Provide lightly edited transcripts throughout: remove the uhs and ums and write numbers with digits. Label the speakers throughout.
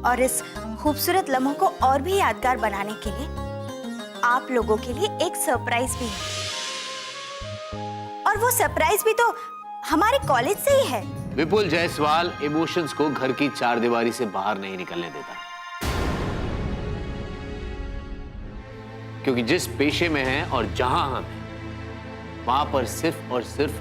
Speaker 1: और इस खूबसूरत लम्हों को और भी यादगार बनाने के लिए आप लोगों के लिए एक सरप्राइज भी है। और वो सरप्राइज भी तो हमारे कॉलेज से ही है।
Speaker 2: विपुल जायसवाल इमोशंस को घर की चारदीवारी से बाहर नहीं निकलने देता, क्योंकि जिस पेशे में है और जहां हम हैं, वहां पर सिर्फ और सिर्फ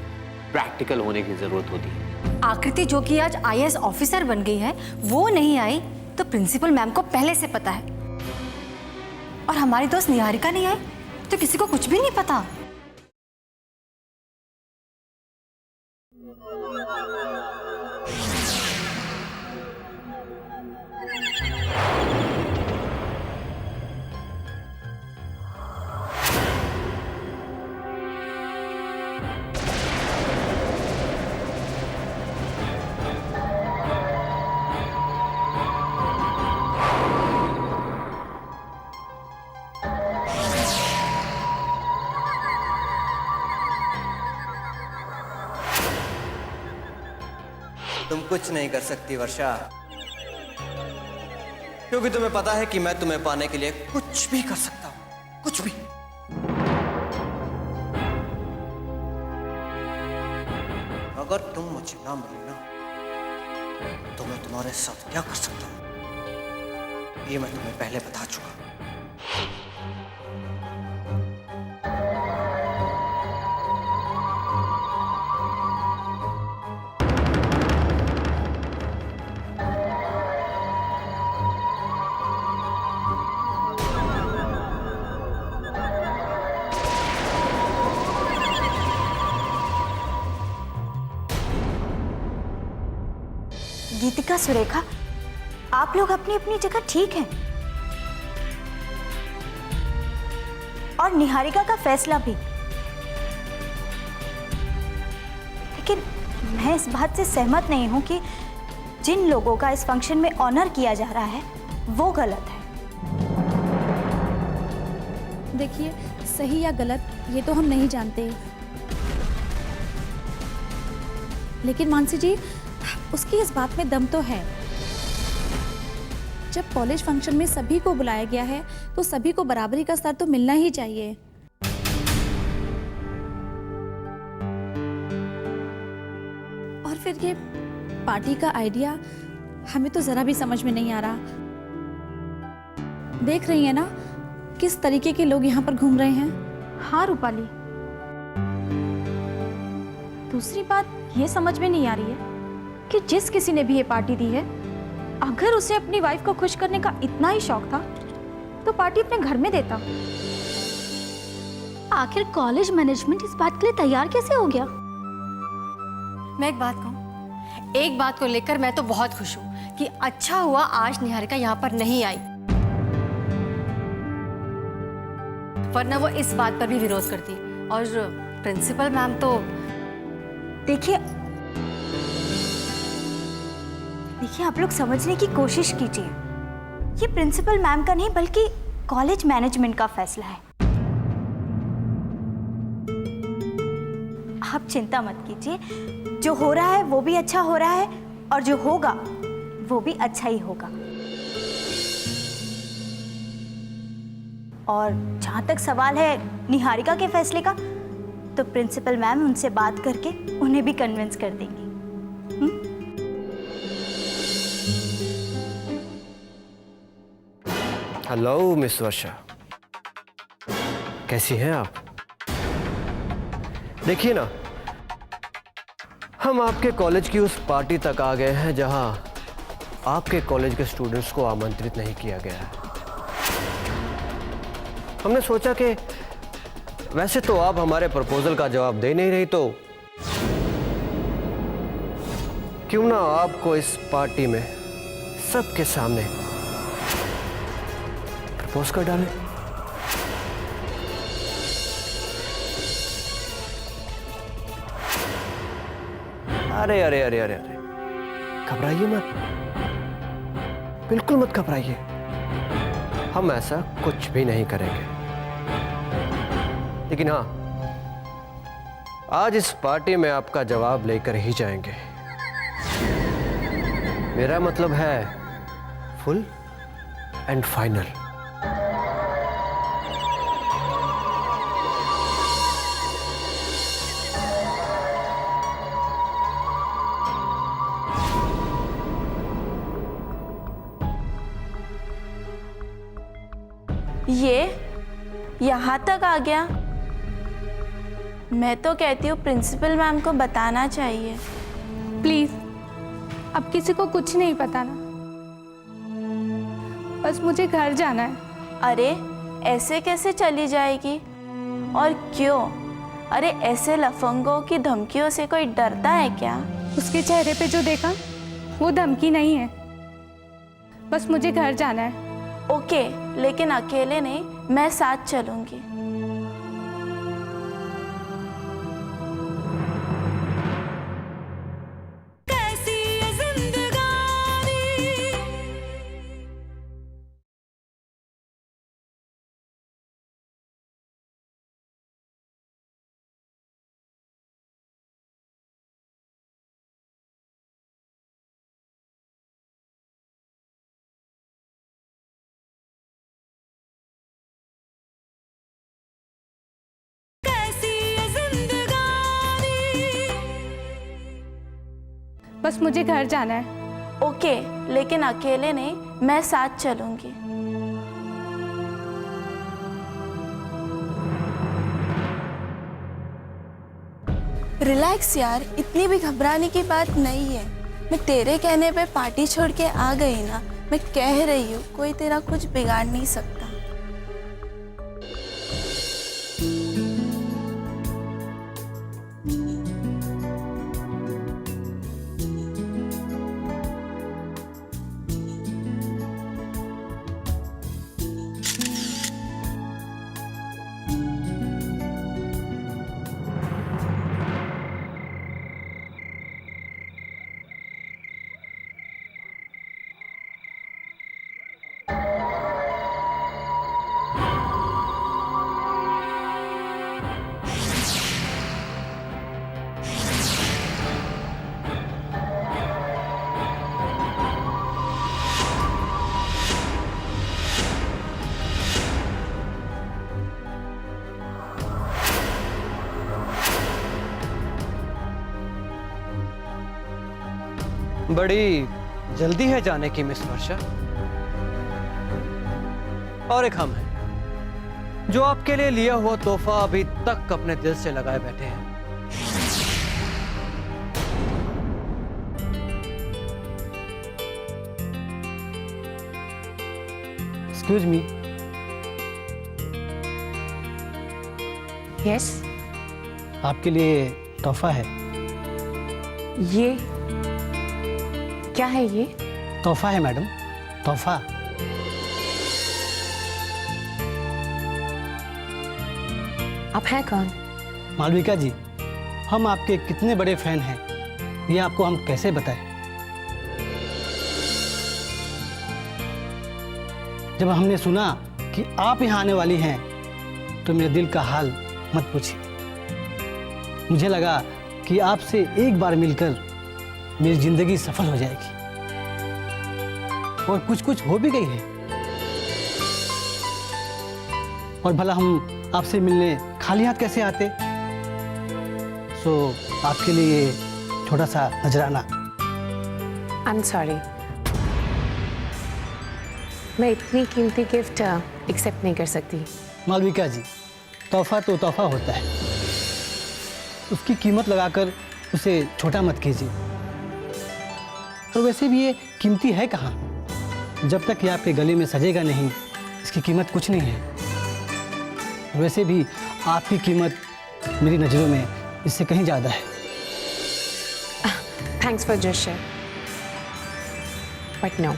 Speaker 2: प्रैक्टिकल होने की जरूरत होती है।
Speaker 3: आकृति जो कि आज आईएएस ऑफिसर बन गई है, वो नहीं आई तो प्रिंसिपल मैम को पहले से पता है। और हमारी दोस्त निहारिका नहीं आई तो किसी को कुछ भी नहीं पता।
Speaker 4: तुम कुछ नहीं कर सकती वर्षा, क्योंकि तुम्हें पता है कि मैं तुम्हें पाने के लिए कुछ भी कर सकता हूं, कुछ भी। अगर तुम मुझे ना मिले ना, तो मैं तुम्हारे साथ क्या कर सकता हूं, ये मैं तुम्हें पहले बता चुका।
Speaker 1: गीतिका, सुरेखा, आप लोग अपनी अपनी जगह ठीक हैं। और निहारिका का फैसला भी। लेकिन मैं इस बात से सहमत नहीं हूं कि जिन लोगों का इस फंक्शन में ऑनर किया जा रहा है वो गलत है।
Speaker 5: देखिए, सही या गलत ये तो हम नहीं जानते, लेकिन मानसी जी, उसकी इस बात में दम तो है। जब कॉलेज फंक्शन में सभी को बुलाया गया है तो सभी को बराबरी का स्तर तो मिलना ही चाहिए। और फिर ये पार्टी का आइडिया हमें तो जरा भी समझ में नहीं आ रहा। देख रही है ना किस तरीके के लोग यहाँ पर घूम रहे हैं।
Speaker 6: हाँ रूपाली, दूसरी बात ये समझ में नहीं आ रही है कि जिस किसी ने भी ये पार्टी दी है, अगर उसे अपनी वाइफ को खुश करने का इतना ही शौक था तो पार्टी अपने घर में देता। आखिर कॉलेज मैनेजमेंट इस बात के लिए तैयार कैसे हो गया?
Speaker 3: मैं एक बात कहूँ, एक बात को लेकर मैं तो बहुत खुश हूँ कि अच्छा हुआ आज निहारिका यहाँ पर नहीं आई, वरना वो इस बात पर भी विरोध करती। और प्रिंसिपल मैम तो
Speaker 1: देखिए, आप लोग समझने की कोशिश कीजिए। ये प्रिंसिपल मैम का नहीं बल्कि कॉलेज मैनेजमेंट का फैसला है। आप चिंता मत कीजिए, जो हो रहा है वो भी अच्छा हो रहा है और जो होगा वो भी अच्छा ही होगा। और जहां तक सवाल है निहारिका के फैसले का, तो प्रिंसिपल मैम उनसे बात करके उन्हें भी कन्विंस कर देंगी।
Speaker 4: हेलो मिस वर्षा, कैसी हैं आप? देखिए ना, हम आपके कॉलेज की उस पार्टी तक आ गए हैं जहां आपके कॉलेज के स्टूडेंट्स को आमंत्रित नहीं किया गया है। हमने सोचा कि वैसे तो आप हमारे प्रपोजल का जवाब दे नहीं रही, तो क्यों ना आपको इस पार्टी में सबके सामने प्रपोज कर डालें। अरे अरे अरे अरे अरे, घबराइए मत, बिल्कुल मत घबराइए। हम ऐसा कुछ भी नहीं करेंगे। लेकिन हाँ, आज इस पार्टी में आपका जवाब लेकर ही जाएंगे। मेरा मतलब है फुल एंड फाइनल।
Speaker 7: ये यहाँ तक आ गया। मैं तो कहती हूँ प्रिंसिपल मैम को बताना चाहिए।
Speaker 5: प्लीज अब किसी को कुछ नहीं बताना, बस मुझे घर जाना है।
Speaker 7: अरे ऐसे कैसे चली जाएगी? और क्यों? अरे ऐसे लफंगों की धमकियों से कोई डरता है क्या?
Speaker 5: उसके चेहरे पे जो देखा वो धमकी नहीं है, बस मुझे घर जाना है।
Speaker 7: ओके, लेकिन अकेले नहीं, मैं साथ चलूंगी।
Speaker 5: बस मुझे घर जाना है।
Speaker 7: ओके, लेकिन अकेले नहीं, मैं साथ चलूंगी। रिलैक्स यार, इतनी भी घबराने की बात नहीं है। मैं तेरे कहने पे पार्टी छोड़ के आ गई ना। मैं कह रही हूँ कोई तेरा कुछ बिगाड़ नहीं सकता।
Speaker 4: बड़ी जल्दी है जाने की मिस वर्षा। और एक हम हैं जो आपके लिए लिया हुआ तोहफा अभी तक अपने दिल से लगाए बैठे हैं।
Speaker 8: Excuse me.
Speaker 9: यस,
Speaker 8: आपके लिए तोहफा है।
Speaker 9: ये क्या है? ये
Speaker 8: तोहफा है मैडम, तोहफा।
Speaker 9: आप हैं कौन?
Speaker 8: मालविका जी, हम आपके कितने बड़े फैन हैं ये आपको हम कैसे बताएं। जब हमने सुना कि आप यहाँ आने वाली हैं तो मेरे दिल का हाल मत पूछिए। मुझे लगा कि आपसे एक बार मिलकर मेरी जिंदगी सफल हो जाएगी, और कुछ कुछ हो भी गई है। और भला हम आपसे मिलने खाली हाथ कैसे आते? सो आपके लिए छोटा सा नजराना।
Speaker 9: आई एम सॉरी, मैं इतनी कीमती गिफ्ट एक्सेप्ट नहीं कर सकती।
Speaker 8: मालविका जी, तोहफा तो तोहफा होता है, उसकी कीमत लगाकर उसे छोटा मत कीजिए। और वैसे भी ये कीमती है कहाँ? जब तक ये आपके गले में सजेगा नहीं, इसकी कीमत कुछ नहीं है। वैसे भी आपकी कीमत मेरी नज़रों में इससे कहीं ज़्यादा है।
Speaker 9: Thanks for gesture, but no.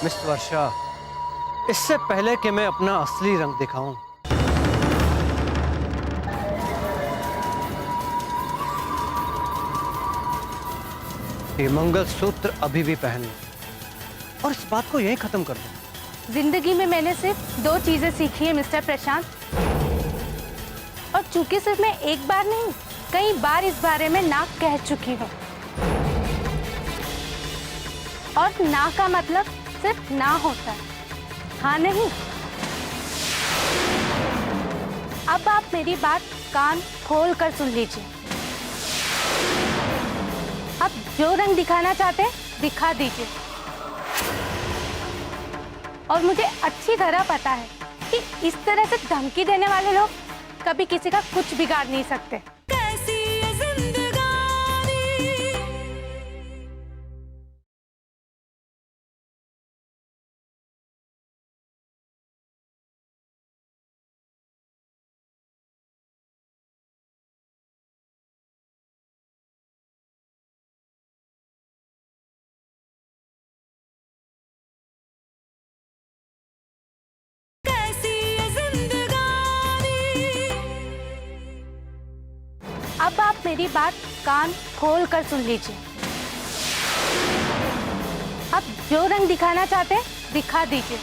Speaker 4: Miss Varsha, इससे पहले कि मैं अपना असली रंग दिखाऊं, ये मंगलसूत्र अभी भी पहन लो और इस बात को यहीं खत्म कर दो।
Speaker 5: जिंदगी में मैंने सिर्फ 2 चीजें सीखी है मिस्टर प्रशांत, और चूंकि सिर्फ मैं एक बार नहीं कई बार इस बारे में ना कह चुकी हूँ।
Speaker 6: और ना का मतलब सिर्फ ना होता है, हाँ नहीं। अब आप मेरी बात कान खोल कर सुन लीजिए। अब जो रंग दिखाना चाहते हैं दिखा दीजिए। और मुझे अच्छी तरह पता है कि इस तरह से धमकी देने वाले लोग कभी किसी का कुछ बिगाड़ नहीं सकते। अब आप मेरी बात कान खोल कर सुन लीजिए। अब जो रंग दिखाना चाहते हैं दिखा दीजिए।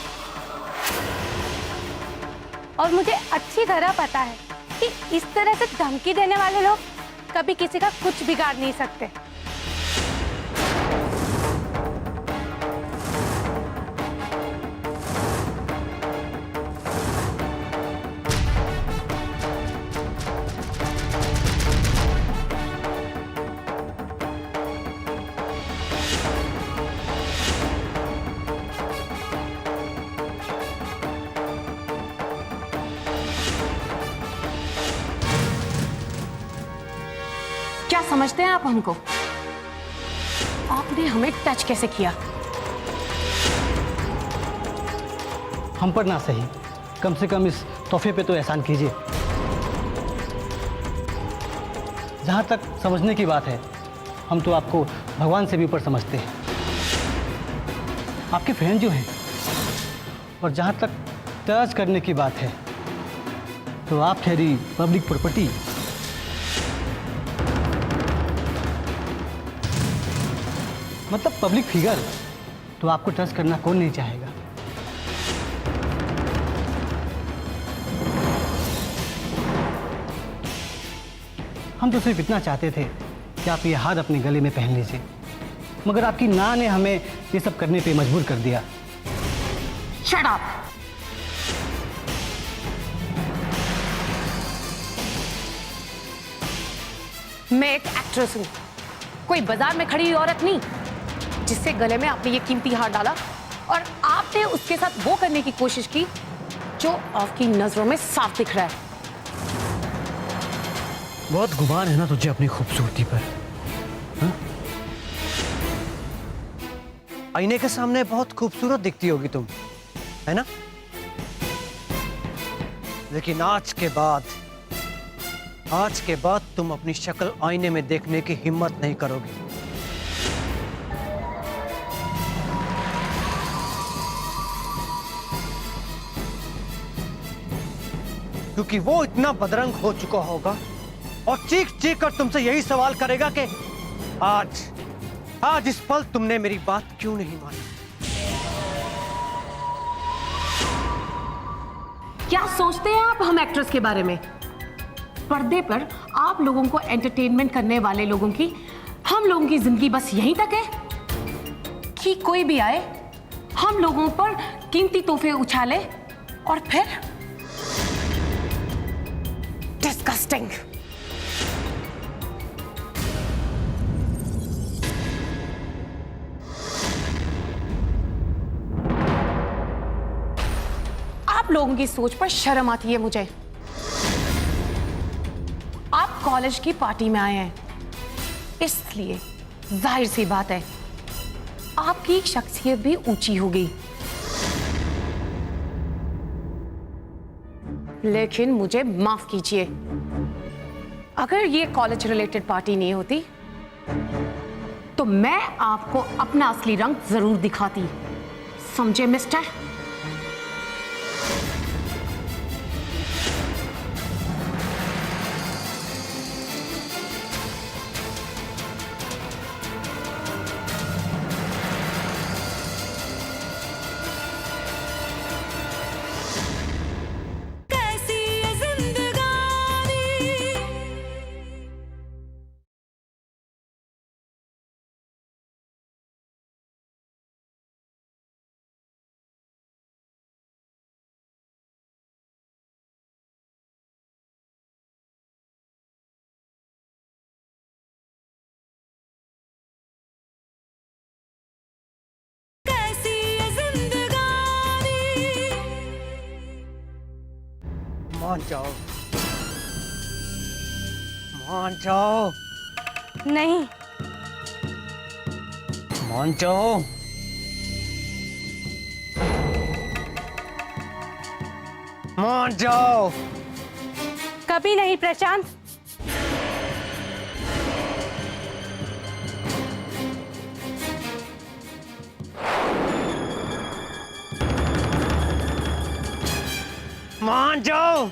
Speaker 6: और मुझे अच्छी तरह पता है कि इस तरह से धमकी देने वाले लोग कभी किसी का कुछ बिगाड़ नहीं सकते।
Speaker 9: क्या समझते हैं आप हमको? आपने हमें टच कैसे किया?
Speaker 8: हम पर ना सही, कम से कम इस तोहफे पे तो एहसान कीजिए। जहाँ तक समझने की बात है, हम तो आपको भगवान से भी ऊपर समझते हैं, आपके फ्रेंड जो हैं। और जहाँ तक टच करने की बात है, तो आप ठहरी पब्लिक प्रॉपर्टी। मतलब पब्लिक फिगर, तो आपको टच करना कौन नहीं चाहेगा। हम तो सिर्फ इतना चाहते थे कि आप ये हार अपने गले में पहन लीजिए, मगर आपकी ना ने हमें ये सब करने पे मजबूर कर दिया।
Speaker 9: Shut up! मैं एक एक्ट्रेस हूं, कोई बाजार में खड़ी हुई औरत नहीं जिससे गले में आपने ये कीमती हार डाला और आपने उसके साथ वो करने की कोशिश की जो आपकी नजरों में साफ दिख रहा है।
Speaker 4: बहुत गुमान है ना तुझे अपनी खूबसूरती पर, हाँ? आईने के सामने बहुत खूबसूरत दिखती होगी तुम, है ना? लेकिन आज के बाद तुम अपनी शक्ल आईने में देखने की हिम्मत नहीं करोगी। क्योंकि वो इतना बदरंग हो चुका होगा और चीख चीख कर तुमसे यही सवाल करेगा कि आज इस पल तुमने मेरी बात क्यों नहीं मानी।
Speaker 9: क्या सोचते हैं आप हम एक्ट्रेस के बारे में? पर्दे पर आप लोगों को एंटरटेनमेंट करने वाले लोगों की, हम लोगों की जिंदगी बस यहीं तक है कि कोई भी आए, हम लोगों पर कीमती तोहफे उछाले और फिर डिस्गस्टिंग। आप लोगों की सोच पर शर्म आती है मुझे। आप कॉलेज की पार्टी में आए हैं, इसलिए जाहिर सी बात है आपकी शख्सियत भी ऊंची होगी। लेकिन मुझे माफ कीजिए, अगर ये कॉलेज रिलेटेड पार्टी नहीं होती तो मैं आपको अपना असली रंग जरूर दिखाती। समझे मिस्टर?
Speaker 8: मान जाओ, मान जाओ,
Speaker 6: नहीं,
Speaker 8: मान जाओ। मान जाओ।
Speaker 6: कभी नहीं प्रशांत।
Speaker 8: मान जाओ।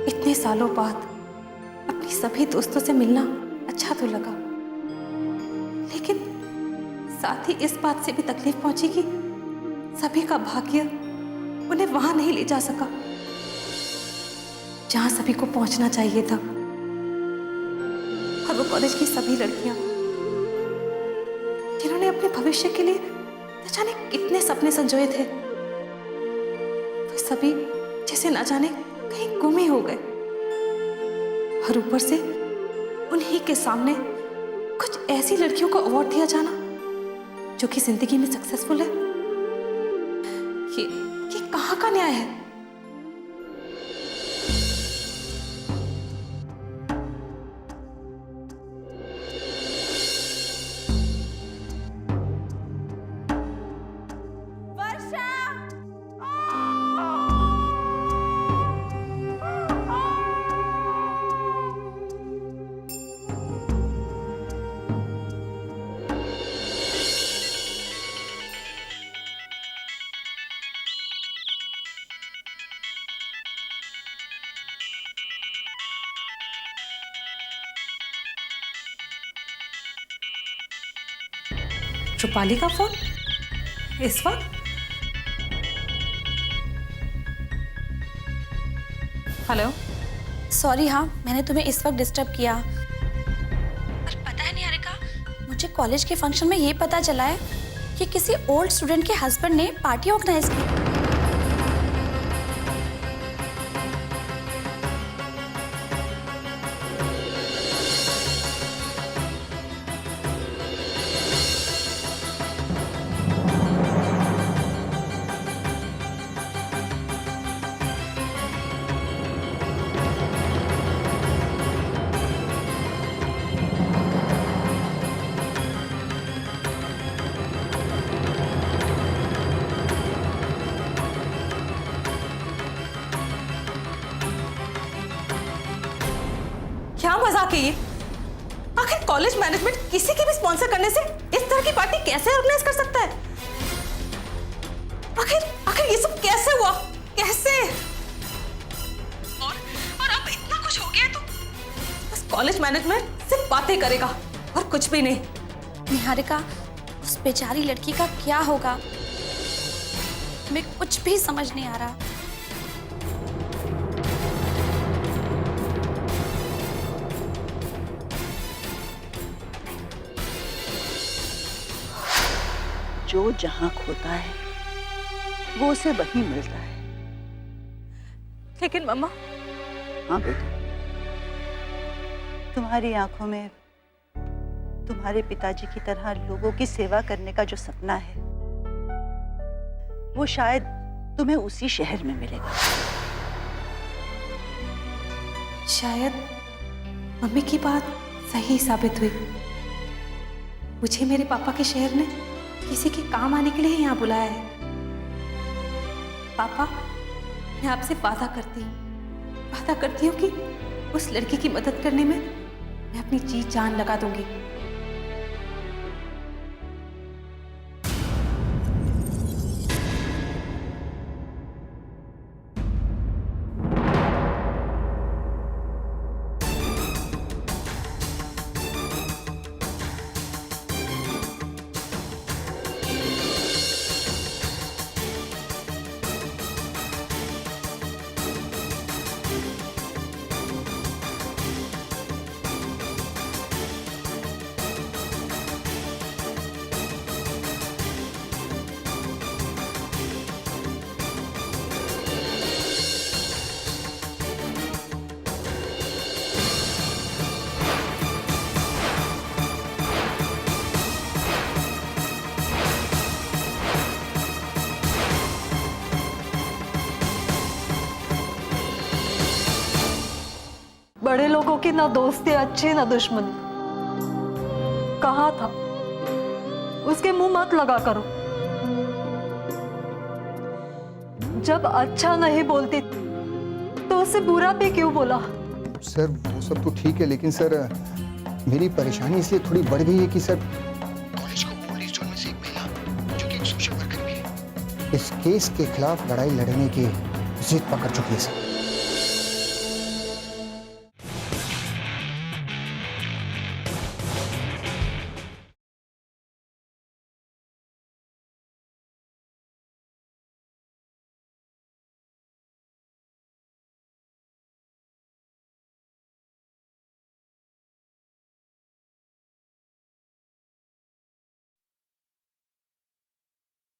Speaker 3: इतने सालों बाद अपनी सभी दोस्तों से मिलना अच्छा तो लगा, लेकिन साथ ही इस बात से भी तकलीफ पहुंची कि सभी का भाग्य उन्हें वहां नहीं ले जा सका जहां सभी को पहुंचना चाहिए था। और वो कॉलेज की सभी लड़कियां जिन्होंने अपने भविष्य के लिए न जाने कितने सपने संजोए थे, वे सभी जैसे न जाने कहीं गुम ही हो गए। और ऊपर से उन्हीं के सामने कुछ ऐसी लड़कियों को अवार्ड दिया जाना जो कि जिंदगी में सक्सेसफुल है, ये कहाँ का न्याय है? रूपाली का फोन इस वक्त? हेलो।
Speaker 5: सॉरी, हाँ मैंने तुम्हें इस वक्त डिस्टर्ब किया। पर पता है निहारिका, मुझे कॉलेज के फंक्शन में ये पता चला है कि किसी ओल्ड स्टूडेंट के हस्बैंड ने पार्टी ऑर्गेनाइज की।
Speaker 3: क्या मजाक है ये? आखिर कॉलेज मैनेजमेंट किसी की भी स्पॉन्सर करने से इस तरह की पार्टी कैसे ऑर्गेनाइज कर सकता है? आखिर ये सब कैसे हुआ? कैसे? और अब इतना कुछ हो गया है तो बस कॉलेज मैनेजमेंट सिर्फ बातें करेगा और कुछ भी नहीं।
Speaker 5: निहारिका, उस बेचारी लड़की का क्या होगा? हमें कुछ भी समझ नहीं आ रहा।
Speaker 10: जो जहां खोता है वो उसे वहीं मिलता है।
Speaker 3: लेकिन मम्मा।
Speaker 10: हाँ बेटा, तुम्हारी आंखों में तुम्हारे पिताजी की तरह लोगों की सेवा करने का जो सपना है वो शायद तुम्हें उसी शहर में मिलेगा।
Speaker 3: शायद मम्मी की बात सही साबित हुई। मुझे मेरे पापा के शहर ने किसी के काम आने के लिए ही यहाँ बुलाया है। पापा, मैं आपसे वादा करती हूँ वादा करती हूँ कि उस लड़की की मदद करने में मैं अपनी जी जान लगा दूंगी।
Speaker 11: बड़े लोगों की ना दोस्ती अच्छी ना दुश्मनी। कहा था उसके मुंह मत लगा करो। जब अच्छा नहीं बोलती तो उससे बुरा भी क्यों बोला?
Speaker 12: सर वो सब तो ठीक है, लेकिन सर मेरी परेशानी इसलिए थोड़ी बढ़ गई है कि सर कॉलेज को ओल्ड एज जोन में से एक महिला जो कि एक सोशल वर्कर भी है, इस केस के खिलाफ लड़ाई लड़ने की जिद पकड़ चुकी है सर।